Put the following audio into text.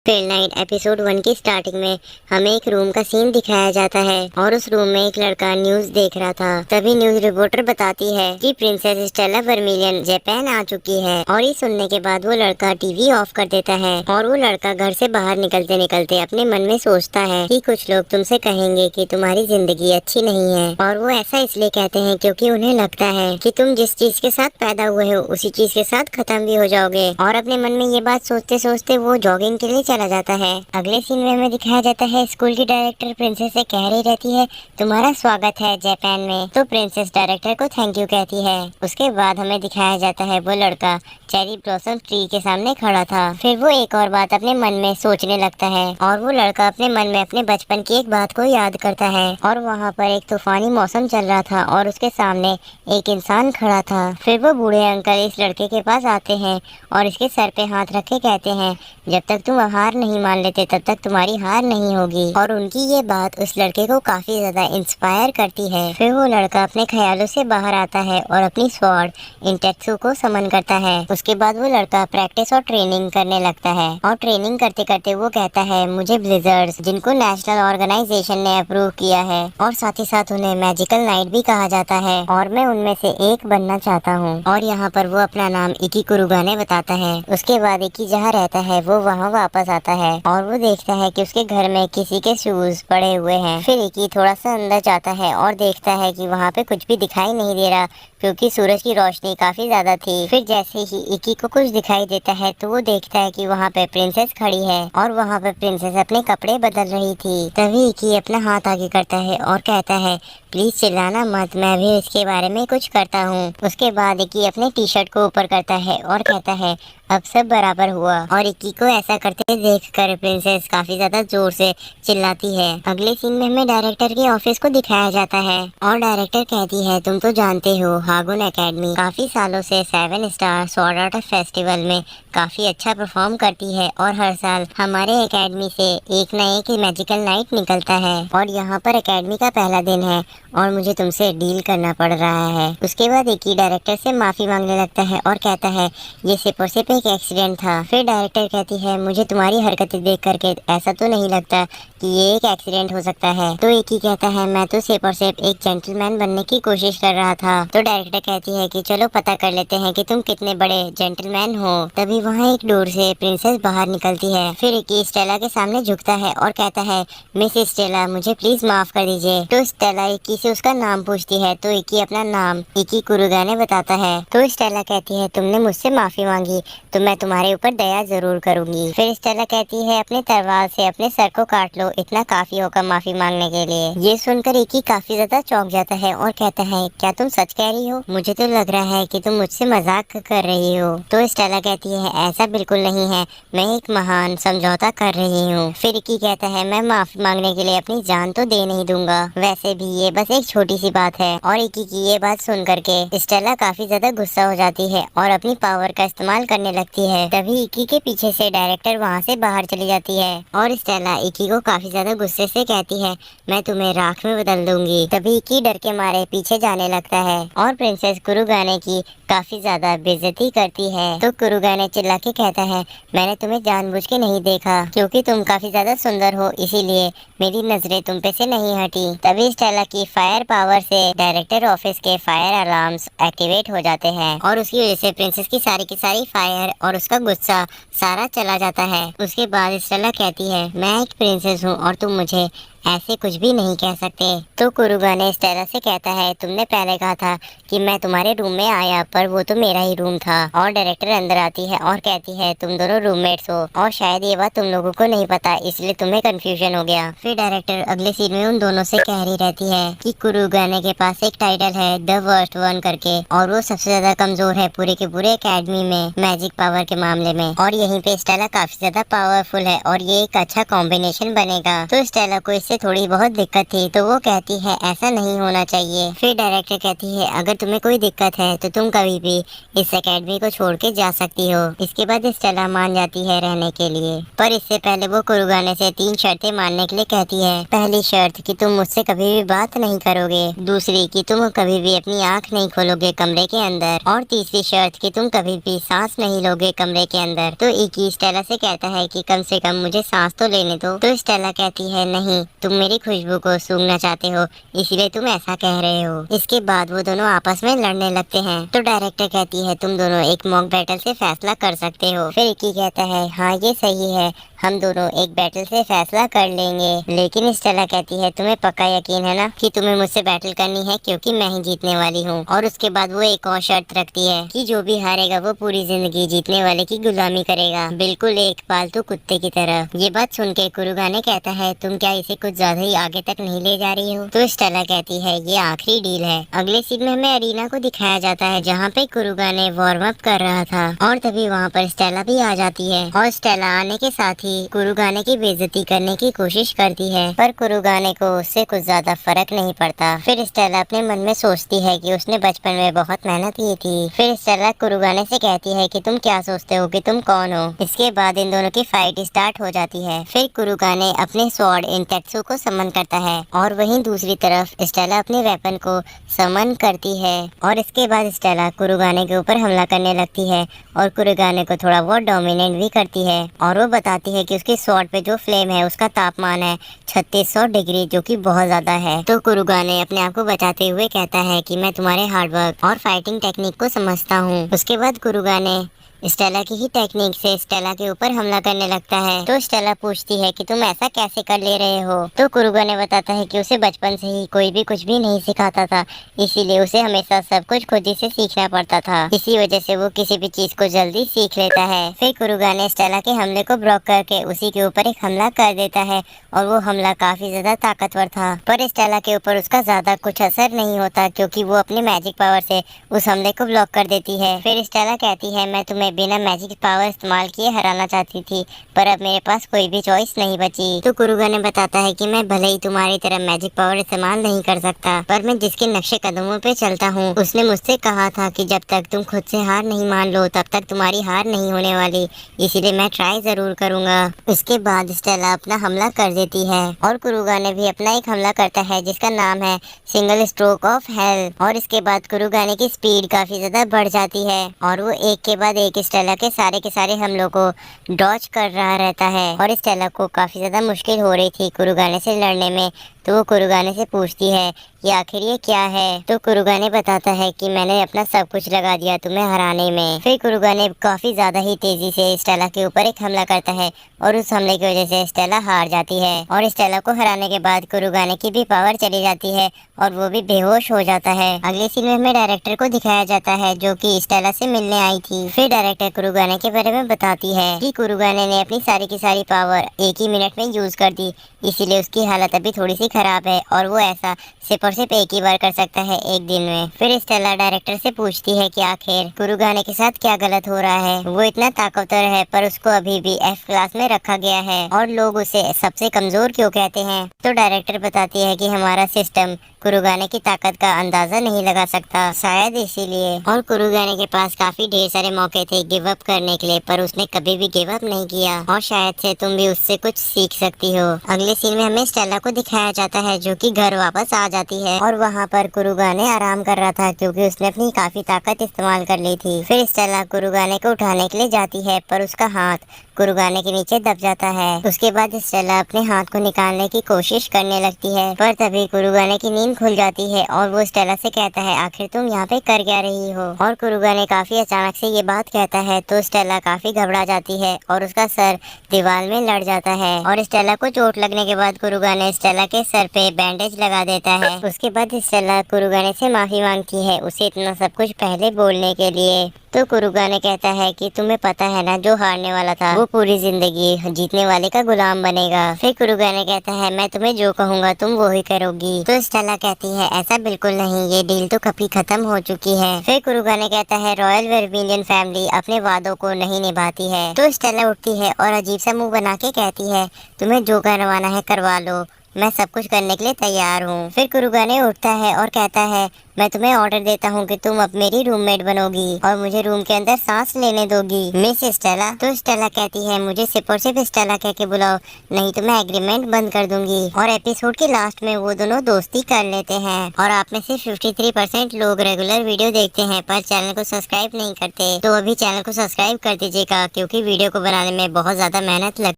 फिर night episode 1 की starting में हमें एक रूम का सीन दिखाया जाता है और उस रूम में एक लड़का न्यूज देख रहा था। तभी न्यूज रिपोर्टर बताती है कि प्रिंसेस स्टेला वर्मिलियन जापान आ चुकी है। और ये सुनने के बाद वो लड़का टीवी ऑफ कर देता है और वो लड़का घर से बाहर निकलते निकलते अपने मन में सोचता है कि कुछ लोग तुमसे कहेंगे कि तुम्हारी जिंदगी अच्छी नहीं है, और वो ऐसा इसलिए कहते हैं क्योंकि उन्हें लगता है कि तुम जिस चीज के साथ पैदा हुए हो उसी चीज के साथ खत्म भी हो जाओगे। और अपने मन में ये बात सोचते सोचते वो जॉगिंग के लिए चला जाता है। अगले सीन में हमें दिखाया जाता है स्कूल की डायरेक्टर प्रिंसेस से कह रही रहती है तुम्हारा स्वागत है जापान में, तो प्रिंसेस डायरेक्टर को थैंक यू कहती है। उसके बाद हमें दिखाया जाता है वो लड़का चेरी ब्लॉसम ट्री के सामने खड़ा था। फिर वो एक और बात अपने मन में सोचने लगता है और वो लड़का अपने मन में अपने बचपन की एक बात को याद करता है। और वहाँ पर एक तूफानी मौसम चल रहा था और उसके सामने एक इंसान खड़ा था। फिर वो बूढ़े अंकल इस लड़के के पास आते हैं और इसके सर पे हाथ रख के कहते हैं जब तक तुम हार नहीं मान लेते तब तक तुम्हारी हार नहीं होगी। और उनकी ये बात उस लड़के को काफी ज्यादा इंस्पायर करती है। फिर वो लड़का अपने ख्यालों से बाहर आता है और अपनी स्वॉर्ड इंटेक्सो को समन करता है। उसके बाद वो लड़का प्रैक्टिस और ट्रेनिंग करने लगता है और ट्रेनिंग करते करते वो कहता है मुझे ब्लिजर्ड्स, जिनको नेशनल ऑर्गेनाइजेशन ने अप्रूव किया है और साथ ही साथ उन्हें मैजिकल नाइट भी कहा जाता है, और मैं उनमें से एक बनना चाहता हूँ। और यहाँ पर वो अपना नाम इकी कुरुगाने बताता है। उसके बाद इकी जहाँ रहता है वो वहाँ वापस आता है और वो देखता है कि उसके घर में किसी के शूज पड़े हुए हैं। फिर इकी थोड़ा सा अंदर जाता है और देखता है कि वहाँ पे कुछ भी दिखाई नहीं दे रहा क्योंकि सूरज की रोशनी काफी ज्यादा थी। फिर जैसे ही इकी को कुछ दिखाई देता है तो वो देखता है कि वहाँ पे प्रिंसेस खड़ी है और वहाँ पे प्रिंसेस अपने कपड़े बदल रही थी। तभी इकी अपना हाथ आगे करता है और कहता है प्लीज चिल्लाना मत, मैं भी इसके बारे में कुछ करता हूँ। उसके बाद इकी अपने टी शर्ट को ऊपर करता है और कहता है अब सब बराबर हुआ। और इक्की को ऐसा करते देखकर प्रिंसेस काफी ज्यादा जोर से चिल्लाती है। अगले सीन में हमें डायरेक्टर के ऑफिस को दिखाया जाता है और डायरेक्टर कहती है तुम तो जानते हो हागुन एकेडमी काफी सालों से 7 स्टार स्वॉर्ड आर्ट फेस्टिवल में काफी अच्छा परफॉर्म करती है और हर साल हमारे एकेडमी से एक न एक मैजिकल नाइट निकलता है और यहाँ पर एकेडमी का पहला दिन है और मुझे तुमसे डील करना पड़ रहा है। उसके बाद इक्की डायरेक्टर से माफी मांगने लगता है और कहता है ये सिर्फ और सिर्फ एक एक्सीडेंट था। फिर डायरेक्टर कहती है मुझे तुम्हारी हरकतें देख करके ऐसा तो नहीं लगता कि ये एक एक्सीडेंट हो सकता है। तो इक्की कहता है मैं तो सिर्फ और सिर्फ एक जेंटलमैन बनने की कोशिश कर रहा था। तो डायरेक्टर कहती है कि चलो पता कर लेते हैं कि तुम कितने बड़े जेंटलमैन हो। तभी वहाँ एक डोर से प्रिंसेस बाहर निकलती है। फिर इक्की स्टेला के सामने झुकता है और कहता है मिस स्टेला मुझे प्लीज माफ कर दीजिए। तो स्टेला इक्की से उसका नाम पूछती है तो इक्की अपना नाम इक्की कुरुगाने बताता है। तो स्टेला कहती है तुमने मुझसे माफी मांगी तो मैं तुम्हारे ऊपर दया जरूर करूंगी। फिर स्टेला कहती है अपने तलवार से अपने सर को काट लो, इतना काफी होगा माफी मांगने के लिए। ये सुनकर इक्की काफी ज्यादा चौंक जाता है और कहता है क्या तुम सच कह रही हो? मुझे तो लग रहा है कि तुम मुझसे मजाक कर रही हो। तो स्टेला कहती है ऐसा बिल्कुल नहीं है, मैं एक महान समझौता कर रही हूँ। फिर इक्की कहता है मैं माफी मांगने के लिए अपनी जान तो दे नहीं दूंगा, वैसे भी ये बस एक छोटी सी बात है। और इक्की की ये बात सुन करके स्टेला काफी ज्यादा गुस्सा हो जाती है और अपनी पावर का इस्तेमाल करने लगती है। तभी इक्की के पीछे से डायरेक्टर वहाँ से बाहर चली जाती है और स्टेला इक्की को काफी ज्यादा गुस्से से कहती है मैं तुम्हें राख में बदल दूंगी। तभी इक्की डर के मारे पीछे जाने लगता है और प्रिंसेस कुरुगाने की काफी ज्यादा बेइज्जती करती है। तो कुरुगाने चिल्ला के कहता है मैंने तुम्हें जानबूझ के नहीं देखा क्योंकि तुम काफी ज्यादा सुंदर हो, इसीलिए मेरी नजरें तुम पे से नहीं हटी। तभी स्टेला की फायर पावर से डायरेक्टर ऑफिस के फायर अलार्म्स एक्टिवेट हो जाते हैं और उसकी वजह से प्रिंसेस की सारी फायर और उसका गुस्सा सारा चला जाता है। उसके बाद स्टेला कहती है मैं एक प्रिंसेस हूँ और तुम मुझे ऐसे कुछ भी नहीं कह सकते। तो कुरुगाने स्टेला से कहता है तुमने पहले कहा था कि मैं तुम्हारे रूम में आया, पर वो तो मेरा ही रूम था। और डायरेक्टर अंदर आती है और कहती है तुम दोनों रूममेट्स हो और शायद ये बात तुम लोगों को नहीं पता, इसलिए तुम्हें कंफ्यूजन हो गया। फिर डायरेक्टर अगले सीन में उन दोनों से कह रही रहती है कि कुरुगाने के पास एक टाइटल है द वर्स्ट वन करके और वो सबसे ज्यादा कमजोर है पूरे के पूरे एकेडमी में मैजिक पावर के मामले में, और यहीं पे स्टेला काफी ज्यादा पावरफुल है और ये एक अच्छा कॉम्बिनेशन बनेगा। तो स्टेला को इससे थोड़ी बहुत दिक्कत थी। तो वो कहती है ऐसा नहीं होना चाहिए। फिर डायरेक्टर कहती है अगर तुम्हें कोई दिक्कत है तो तुम कभी भी इस एकेडमी को छोड़ के जा सकती हो। इसके बाद स्टेला मान जाती है रहने के लिए, पर इससे पहले वो कुरुगाने से 3 शर्तें मानने के लिए कहती है। पहली शर्त कि तुम मुझसे कभी भी बात नहीं करोगे, दूसरी कि तुम कभी भी अपनी आंख नहीं खोलोगे कमरे के अंदर, और तीसरी शर्त कि तुम कभी भी सांस नहीं लोगे कमरे के अंदर। तो इकी स्टेला से कहता है कि कम से कम मुझे सांस तो लेने दो। तो स्टेला कहती है नहीं, तुम मेरी खुशबू को सूंघना चाहते हो इसलिए तुम ऐसा कह रहे हो। इसके बाद वो दोनों आपस में लड़ने लगते हैं। तो डायरेक्टर कहती है तुम दोनों एक मॉक बैटल से फैसला कर सकते हो। फिर इकी कहता है हाँ ये सही है, हम दोनों एक बैटल से फैसला कर लेंगे। लेकिन स्टेला कहती है तुम्हें पक्का यकीन है ना कि तुम्हें मुझसे बैटल करनी है, क्योंकि मैं ही जीतने वाली हूँ। और उसके बाद वो एक और शर्त रखती है कि जो भी हारेगा वो पूरी जिंदगी जीतने वाले की गुलामी करेगा, बिल्कुल एक पालतू कुत्ते की तरह। ये बात सुन के कुरुगाने कहता है तुम क्या इसे कुछ ज्यादा ही आगे तक नहीं ले जा रही हो। तो स्टेला कहती है ये आखिरी डील है। अगले सीन में हमें अरीना को दिखाया जाता है जहाँ पे कुरुगाने वार्म अप कर रहा था, और तभी वहाँ पर स्टेला भी आ जाती है। और स्टेला आने के साथ ही कुरुगाने की बेइज्जती करने की कोशिश करती है, पर कुरुगाने को उससे कुछ ज्यादा फर्क नहीं पड़ता। फिर स्टेला अपने मन में सोचती है कि उसने बचपन में बहुत मेहनत की थी। फिर स्टेला कुरुगाने से कहती है कि तुम क्या सोचते हो कि तुम कौन हो। इसके बाद इन दोनों की फाइट स्टार्ट हो जाती है। फिर कुरुगाने अपने स्वॉर्ड इंटेक्सो को समन करता है, और वहीं दूसरी तरफ स्टेला अपने वेपन को समन करती है। और इसके बाद स्टेला कुरुगाने के ऊपर हमला करने लगती है, और कुरुगाने को थोड़ा बहुत डोमिनेट भी करती है। और वो बताती है कि उसके स्वॉर्ड पे जो फ्लेम है उसका तापमान है 3600 डिग्री, जो कि बहुत ज्यादा है। तो कुरुगाने अपने आप को बचाते हुए कहता है कि मैं तुम्हारे हार्डवर्क और फाइटिंग टेक्निक को समझता हूँ। उसके बाद कुरुगाने स्टेला की ही टेक्निक से स्टेला के ऊपर हमला करने लगता है। तो स्टेला पूछती है कि तुम ऐसा कैसे कर ले रहे हो। तो कुरुगाने बताता है कि उसे बचपन से ही कोई भी कुछ भी नहीं सिखाता था, इसीलिए उसे हमेशा सब कुछ खुद ही से सीखना पड़ता था। इसी वजह से वो किसी भी चीज को जल्दी सीख लेता है। फिर कुरुगाने स्टेला के हमले को ब्लॉक करके उसी के ऊपर एक हमला कर देता है, और वो हमला काफी ज्यादा ताकतवर था। पर स्टेला के ऊपर उसका ज्यादा कुछ असर नहीं होता, क्योंकि वो अपने मैजिक पावर से उस हमले को ब्लॉक कर देती है। फिर स्टेला कहती है मैं तुम्हें बिना मैजिक पावर इस्तेमाल किए हराना चाहती थी, पर अब मेरे पास कोई भी चॉइस नहीं बची। तो कुरुगाने बताता है कि मैं भले ही तुम्हारी तरह मैजिक पावर इस्तेमाल नहीं कर सकता, पर मैं जिसके नक्शे कदमों पे चलता हूँ उसने मुझसे कहा था कि जब तक तुम खुद से हार नहीं मान लो तब तक तुम्हारी हार नहीं होने वाली, इसीलिए मैं ट्राई जरूर करूंगा। उसके बाद स्टेला अपना हमला कर देती है, और कुरुगाने भी अपना एक हमला करता है जिसका नाम है सिंगल स्ट्रोक ऑफ हेल। और इसके बाद कुरुगाने की स्पीड काफी ज्यादा बढ़ जाती है, और वो एक के बाद एक स्टेला के सारे हमलों को डॉज कर रहा रहता है। और स्टेला को काफी ज्यादा मुश्किल हो रही थी कुरुगाने से लड़ने में। तो वो कुरुगाने से पूछती है कि आखिर ये क्या है। तो कुरुगाने बताता है कि मैंने अपना सब कुछ लगा दिया तुम्हें हराने में। फिर कुरुगाने काफी ज्यादा ही तेजी से स्टेला के ऊपर एक हमला करता है, और उस हमले की वजह से स्टेला हार जाती है। और स्टेला को हराने के बाद कुरुगाने की भी पावर चली जाती है, और वो भी बेहोश हो जाता है। अगले सीन में हमें डायरेक्टर को दिखाया जाता है जो कि स्टेला से मिलने आई थी। फिर डायरेक्टर कुरुगाने के बारे में बताती है कि कुरुगाने ने अपनी सारी की सारी पावर एक ही मिनट में यूज कर दी, इसीलिए उसकी हालत अभी थोड़ी सी खराब है, और वो ऐसा सिर्फ और सिर्फ एक ही बार कर सकता है एक दिन में। फिर स्टेला डायरेक्टर से पूछती है कि आखिर कुरुगाने के साथ क्या गलत हो रहा है, वो इतना ताकतवर है पर उसको अभी भी F क्लास में रखा गया है, और लोग उसे सबसे कमजोर क्यों कहते हैं। तो डायरेक्टर बताती है कि हमारा सिस्टम कुरुगाने की ताकत का अंदाजा नहीं लगा सकता, शायद इसीलिए। और कुरुगाने के पास काफी ढेर सारे मौके थे गिव अप करने के लिए, पर उसने कभी भी गिव अप नहीं किया, और शायद से तुम भी उससे कुछ सीख सकती हो। अगले सीन में हमें स्टेला को दिखाया जाता है जो कि घर वापस आ जाती है, और वहाँ पर कुरुगाने आराम कर रहा था क्योंकि उसने अपनी काफी ताकत इस्तेमाल कर ली थी। फिर स्टेला कुरुगाने को उठाने के लिए जाती है, पर उसका हाथ कुरुगाने के नीचे दब जाता है। उसके बाद स्टेला अपने हाथ को निकालने की कोशिश करने लगती है, पर तभी कुरुगाने की नींद खुल जाती है, और वो स्टेला से कहता है आखिर तुम यहाँ पे कर क्या रही हो। और कुरुगाने काफी अचानक से ये बात कहता है, तो स्टेला काफी घबरा जाती है, और उसका सर दीवार में लड़ जाता है। और स्टेला को चोट लगने के बाद कुरुगाने स्टेला के सर पे बैंडेज लगा देता है। उसके बाद स्टेला कुरुगाने से माफी मांगती है उसे इतना सब कुछ पहले बोलने के लिए। तो कुरुगाने कहता है कि तुम्हें पता है ना, जो हारने वाला था वो पूरी जिंदगी जीतने वाले का गुलाम बनेगा। फिर कुरुगाने कहता है मैं तुम्हें जो कहूँगा तुम वो ही करोगी। तो स्टेला कहती है ऐसा बिल्कुल नहीं, ये डील तो कभी खत्म हो चुकी है। फिर कुरुगाने कहता है रॉयल वर्मिलियन फैमिली अपने वादों को नहीं निभाती है। तो स्टेला उठती है और अजीब सा मुंह बना के कहती है तुम्हें जो करवाना है करवा लो, मैं सब कुछ करने के लिए तैयार हूँ। फिर कुरुगाने उठता है और कहता है, मैं तुम्हें ऑर्डर देता हूँ कि तुम अब मेरी रूममेट बनोगी और मुझे रूम के अंदर सांस लेने दोगी, मिस स्टेला। तो स्टेला कहती है, मुझे सिर्फ और सिर्फ स्टेला कह के बुलाओ, नहीं तो मैं एग्रीमेंट बंद कर दूंगी। और एपिसोड के लास्ट में वो दोनों दोस्ती कर लेते हैं। और आप में से 53% लोग रेगुलर वीडियो देखते हैं पर चैनल को सब्सक्राइब नहीं करते, तो अभी चैनल को सब्सक्राइब कर दीजिएगा, क्योंकि वीडियो को बनाने में बहुत ज्यादा मेहनत लगती है।